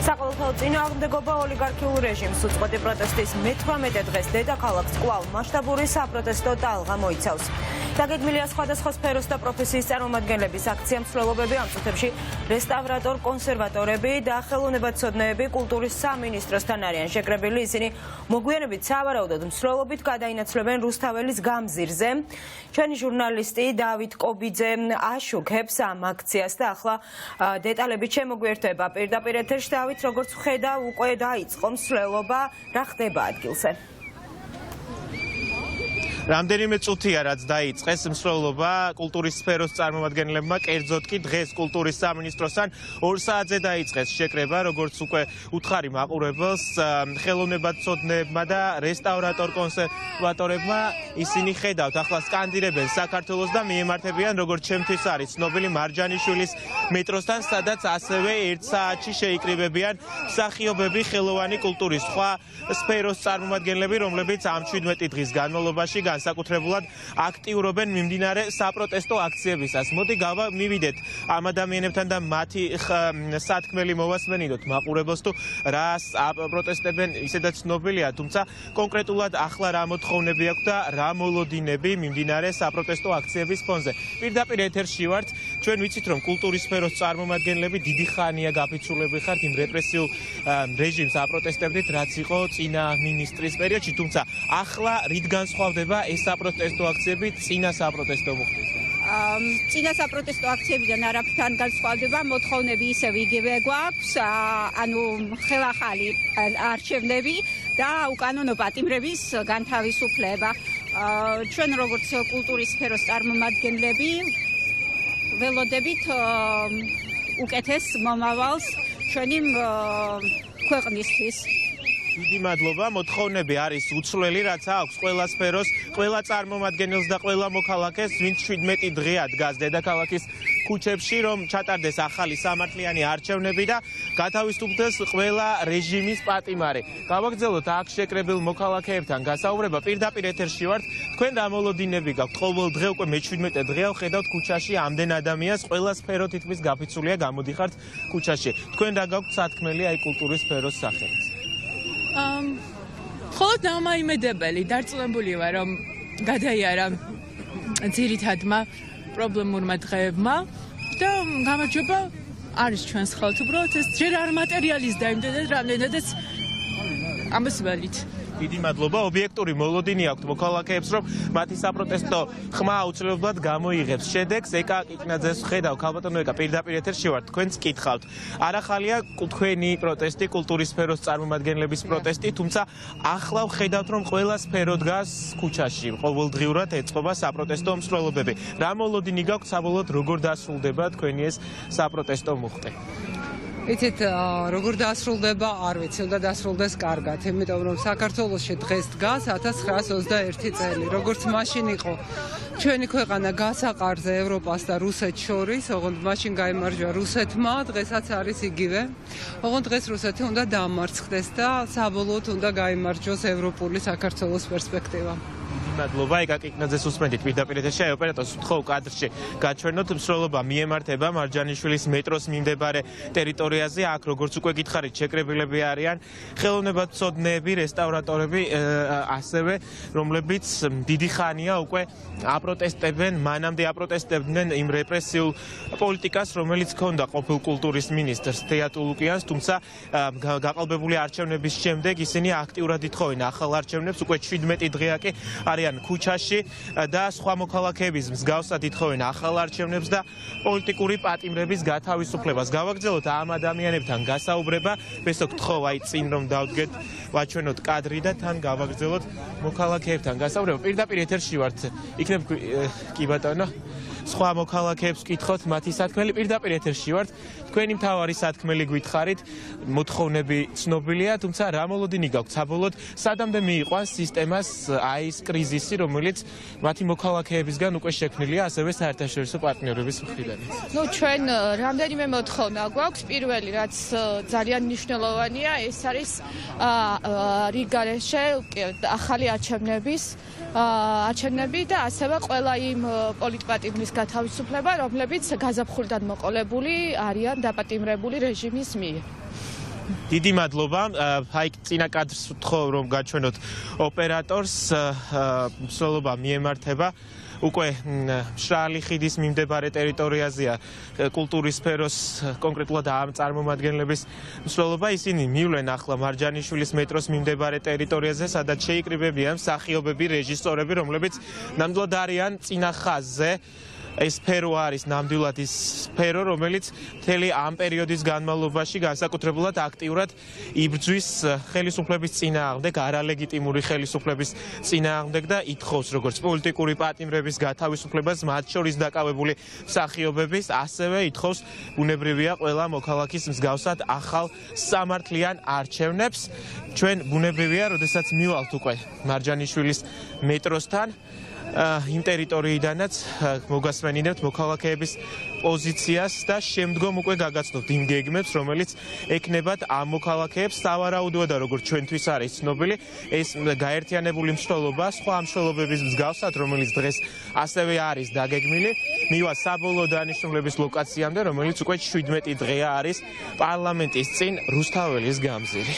საყოველთაო წინააღმდეგობა ოლიგარქიულ რეჟიმს უწყვეტი პროტესტის მე-18 დღეს დედაქალაქს კვლავ მასშტაბური საპროტესტო ტალღა მოიცავს. დაგეგმილია სხვადასხვა სფეროს და პროფესიის წარმომადგენლების აქცია მსვლელობები ამ წუთებში რესტავრატორ კონსერვატორები და ხელოვნებაცოდნეები კულტურის სამინისტროსთან არიან შეკრებილი. ისინი მოგვიანებით სავარაუდოდ მსვლელობით გადაინაცვლებენ რუსთაველის გამზირზე. ჩვენი ჟურნალისტი დავით კობიძე აშუქებს ამ აქციას და ახლა დეტალებით შემოგვიერთება პირდაპირ ეთერში. დავით, როგორც ხედავ, უკვე დაიწყო მსვლელობა, რა ხდება ადგილზე? რამდენიმე წუთია რაც დაიწყეს მსვლელობა კულტურის სფეროს წარმომადგენლებმა, კერძოდ კი დღეს კულტურის სამინისტროსთან 2 საათზე დაიწყეს შეკრება, როგორც უკვე უთხარი მაყურებელს, ხელოვნებაცოდნეებმა და რესტავრატორ კონსერვატორებმა. ისინი ხედავთ ახლა სკანდირებენ საქართველოს და მიემართებიან, როგორც ჩემთვის არის ცნობილი მარჯანიშვილის მეტროსთან, სადაც ასევე 1 საათში შეიკრიბებიან მსახიობები, ხელოვანი კულტურის სხვა სფეროს წარმომადგენლები, რომლებიც ამ 17 დღის განმავლობაში განსაკუთრებულად აქტიურობენ მიმდინარე საპროტესტო აქციებისას. მოდი მივიდეთ ამ ადამიანებთან და მათი სათქმელი მოვასმენიდოთ მაყურებელს თუ რას აპროტესტებენ, ისედაც ცნობილია, თუმცა კონკრეტულად ახლა რა მოთხოვნები აქვს და რა მოლოდინები მიმდინარე საპროტესტო აქციების ფონზე. პირდაპირ ეთერში ვართ, ჩვენ ვიცით რომ კულტურის სფეროს წარმომადგენლები დიდი ხანია გაფიცულები ხართ იმ რეპრესიულ რეჟიმს აპროტესტებდით, რაც იყო წინა მინისტრის პერიოდში, თუმცა ახლა რით განსხვავდება ეს საპროტესტო აქციები წინა საპროტესტო მოხდისგან? წინა საპროტესტო აქციებიდან არაფრთან განსხვავდება, მოთხოვნები ისევ იგივე გვაქვს, ანუ ხელახალი არჩევნები და უკანონო პატიმრების განთავისუფლება. ჩვენ როგორც კულტურის სფეროს წარმომადგენლები ველოდებით უკეთეს მომავალს ჩვენი ქვეყნისთვის. დიდი მადლობა. მოთხოვნები არის უცვლელი, რაც აქვს ყველა სფეროს, ყველა წარმომადგენელს და ყველა მოქალაქეს, ვინც 17 დღეა დგას დედაქალაქის ქუჩებში, რომ ჩატარდეს ახალი სამართლიანი არჩევნები და გათავისუფლდეს ყველა რეჟიმის პატიმარი. გავაგრძელოთ აქ შეკრებილ მოქალაქეებთან გასაუბრება. პირდაპირ ეთერში ვართ. თქვენ რა მოლოდინები გაქვთ? ყოველ დღე უკვე მე-17 დღეა ხედავთ ქუჩაში ამდენ ადამიანს, ყველა სფერო თითქმის გაფიცულია, გამოდიხართ ქუჩაში. თქვენ რა გაქვთ სათქმელი აი კულტურის სფეროს სახელით? მხოლოდ დამაიმედებელი, დარწმუნებული ვარ, რომ გადაიარა ძირითადმა პრობლემურმა დღეებმა და გამარჯობა არის ჩვენს ხელთ. უბრალოდ ეს ჯერ არ მატერიალიზდა იმდენად, რამდენადაც ამას ველით. დიდი მადლობა. ობიექტური მოლოდინი აქვთ მოქალაქეებს, რომ მათი საპროტესტო ხმა აუცილებლად გამოიღებს შედეგს. ეკა კიკნაძეს ხედავ, ქალბატონო ეკა, პირდაპირ ეთერში ვართ, თქვენც კითხავთ. არ ახალია თქვენი პროტესტი, კულტურის სფეროს წარმომადგენლების პროტესტი, თუმცა ახლა ხედავთ, რომ ყველა სფერო დგას ქუჩაში. ყოველდღიურად ეწყობა საპროტესტო მსვლელობები. რა მოლოდინი გაქვთ საბოლოოდ, როგორ დასრულდება თქვენი ეს საპროტესტო მუხტი? იცით, როგორ დასრულდება, არ ვიცი, უნდა დასრულდეს კარგად, იმიტომ რომ საქართველოში დღეს დგას 1921 წელი, როგორც მაშინ იყო ჩვენი ქვეყანა გასაყარზე ევროპას და რუსეთს შორის, ოღონდ მაშინ გაიმარჯვა რუსეთმა, დღესაც არის იგივე. ოღონდ დღეს რუსეთი უნდა დამარცხდეს და საბოლოოდ უნდა გაიმარჯვოს ევროპული საქართველოს პერსპექტივა. მადლობა, ეკა კიკნაძეს უსმენთ პირდაპირ ეთერში. ოპერატორს ვთხოვ კადრში გაჩვენოთ მსვლელობა მიემართება მარჯანიშვილის მეტროს მიმდებარე ტერიტორიაზე. აქ როგორც უკვე გითხარით, შეკრებილები არიან ხელოვნებაცოდნეები, რესტავრატორები, ასევე რომლებიც დიდი ხანია უკვე აპროტესტებენ, მანამდე აპროტესტებდნენ იმ რეპრესიულ პოლიტიკას, რომელიც ჰქონდა ყოფილ კულტურის მინისტრს თეატ ულუკიანს, თუმცა გაყალბებული არჩევნების შემდეგ ისინი აქტიურად ითხოვენ ახალ არჩევნებს, უკვე 17 დღეა კი არიან ქუჩაში და სხვა მოქალაქეების მსგავსად ითხოვენ ახალ არჩევნებს და პოლიტიკური პატიმრების გათავისუფლებას. გავაგრძელოთ ამ ადამიანებთან გასაუბრება, ბესო გთხოვ აი წინ რომ დავდგეთ, ვაჩვენოთ კადრი და თან გავაგრძელოთ მოქალაქეებთან გასაუბრება. პირდაპირ ეთერში ვართ, იქნებ კი ბატონო, სხვა მოქალაქეებს ვკითხოთ მათი სათქმელი, პირდაპირ ეთერში ვართ. თქვენი მთავარი სათქმელი გითხარით, მოთხოვნები ცნობილია, თუმცა რა მოლოდინი გაქვთ საბოლოოდ, სადამდე მიიყვანს სისტემას აი ეს კრიზისი, რომელიც მათი მოქალაქეებისგან უკვე შექმნილია, ასევე საერთაშორისო პარტნიორების მხრიდან. ჩვენ რამდენიმე მოთხოვნა გვაქვს. პირველი, რაც ძალიან მნიშვნელოვანია, ეს არის რიგარეშე ახალი არჩევნები და ასევე ყველა იმ პოლიტპატიმრის გათავისუფლება, რომლებიც გაზაფხულიდან მოყოლებული არიან დაპატიმრებული რეჟიმის მიერ. დიდი მადლობა. აი წინა კადრს ვთხოვ რომ გაჩვენოთ ოპერატორს მსვლელობა მიემართება უკვე მშრალი ხიდის მიმდებარე ტერიტორიაზეა კულტურის სფეროს კონკრეტულად ამ წარმომადგენლების მსვლელობა ისინი მივლენ ახლა მარჯანიშვილის მეტროს მიმდებარე ტერიტორიაზე სადაც შეიკრიბებიან მსახიობები რეჟისორები რომლებიც ნამდვილად არიან წინა ხაზზე ეს სფერო არის ნამდვილად ის სფერო რომელიც მთელი ამ პერიოდის განმავლობაში განსაკუთრებულად აქტიურად იბრძვის ხელისუფლების წინააღმდეგ არალეგიტიმური ხელისუფლების წინააღმდეგ და ითხოვს როგორც პოლიტიკური პატიმრების გათავისუფლებას მათ შორის დაკავებული მსახიობების ასევე ითხოვს ბუნებრივია ყველა მოქალაქის მსგავსად ახალ სამართლიან არჩევნებს ჩვენ ბუნებრივია როდესაც მივალთ უკვე მარჯანიშვილის მეტროსთან იმ ტერიტორიიდანაც მოგასმენინებთ მოქალაქეების პოზიციას და შემდგომ უკვე გაგაცნობთ იმ გეგმებს, რომელიც ეკნებათ ამ მოქალაქეებს სავარაუდოა და როგორც ჩვენთვის არის ცნობილი, ეს გაერთიანებული მსვლელობა სხვა მსვლელობების მსგავსად, რომელიც დღეს ასევე არის დაგეგმილი, მივა საბოლოო დანიშნულების ლოკაციამდე, რომელიც უკვე 17 დღეა არის პარლამენტის წინ რუსთაველის გამზირი.